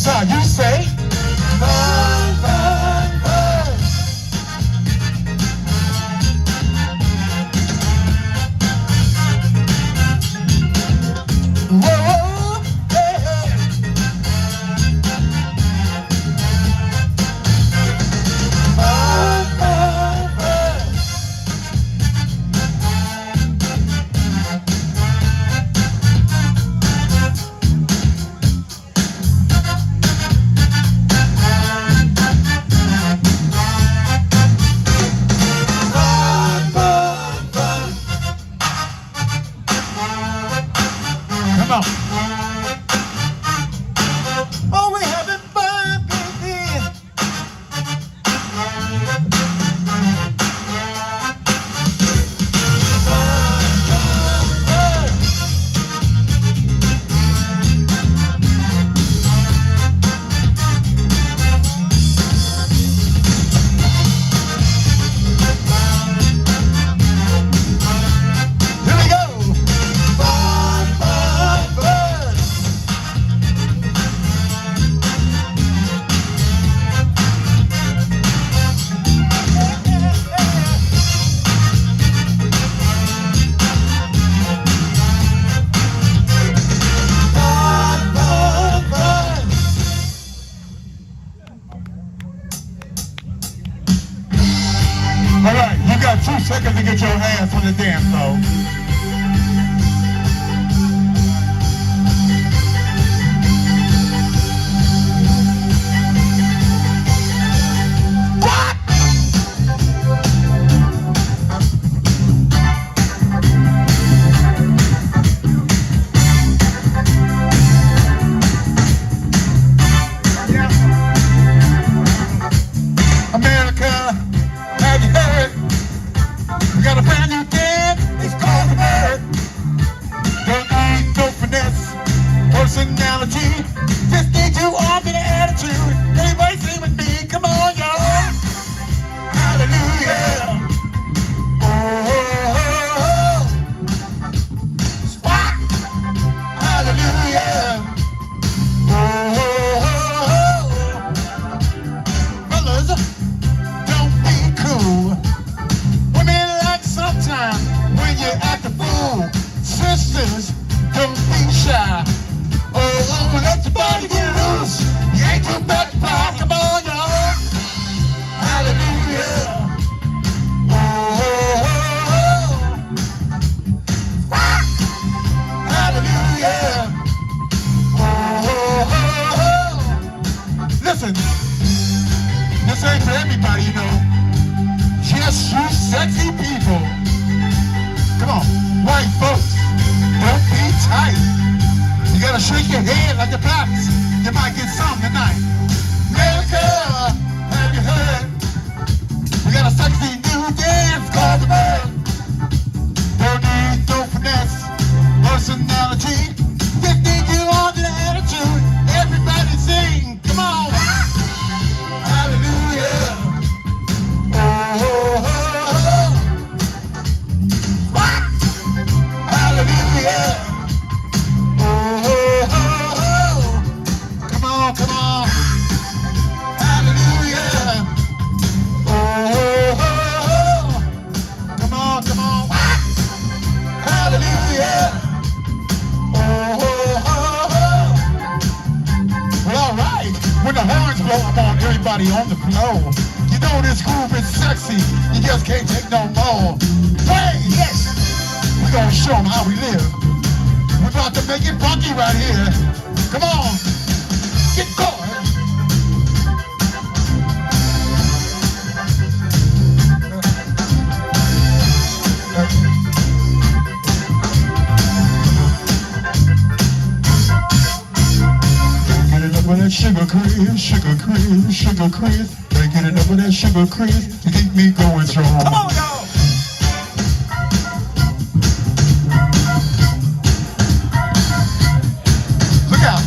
side. You say, fun, fun, fun. Whoa, hey, hey. Fun, fun, fun. Come on. Oh, we having fun, baby. Here we go. Fun, fun, fun. Fun, fun, fun. All right, you got 2 seconds to get your hands on the dance floor. What? Yeah. America, have you heard? We got a brand new dance, it's called the bird. Don't need no finesse, personality. Just need you all with an attitude. Everybody sing with me, come on, y'all. Hallelujah. Oh, oh, oh, oh. Swat. Hallelujah. Oh, oh, oh, oh. Fellas, don't be cool. Women like sometimes when you act a fool. Sisters, don't be shy. Oh, let your body get loose. You ain't too bad to fly. Come on, y'all. Hallelujah. Oh, oh, oh, oh. Ah! Hallelujah. Oh, oh, oh, oh. Listen, this ain't for everybody, you know. Just you sexy people. Come on, white folks, don't be tight. You gotta shake your head like the blacks. You might get some tonight. America, have you heard? We got a sexy new dance called the bird. Don't need no finesse, personality. Just need you on the attitude. Everybody sing, come on. Hallelujah. Oh, oh, oh, oh. Ah! Hallelujah. Oh, oh, oh, oh. Come on, come on. Hallelujah. Oh, oh, oh. Come on, come on. Ah! Hallelujah. Oh, oh, oh, oh. Well, all right. When the horns blow, I want everybody on the floor. You know this groove is sexy. You just can't take no more. Hey, yes. We're gonna show them how we live. We're about to make it funky right here. Come on. Get going. Get it up with that sugar cream, sugar cream, sugar cream. Get it up with that sugar cream. You keep me going strong. Come on, y'all. Look out.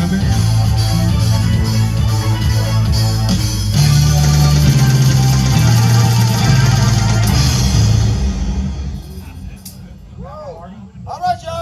brother.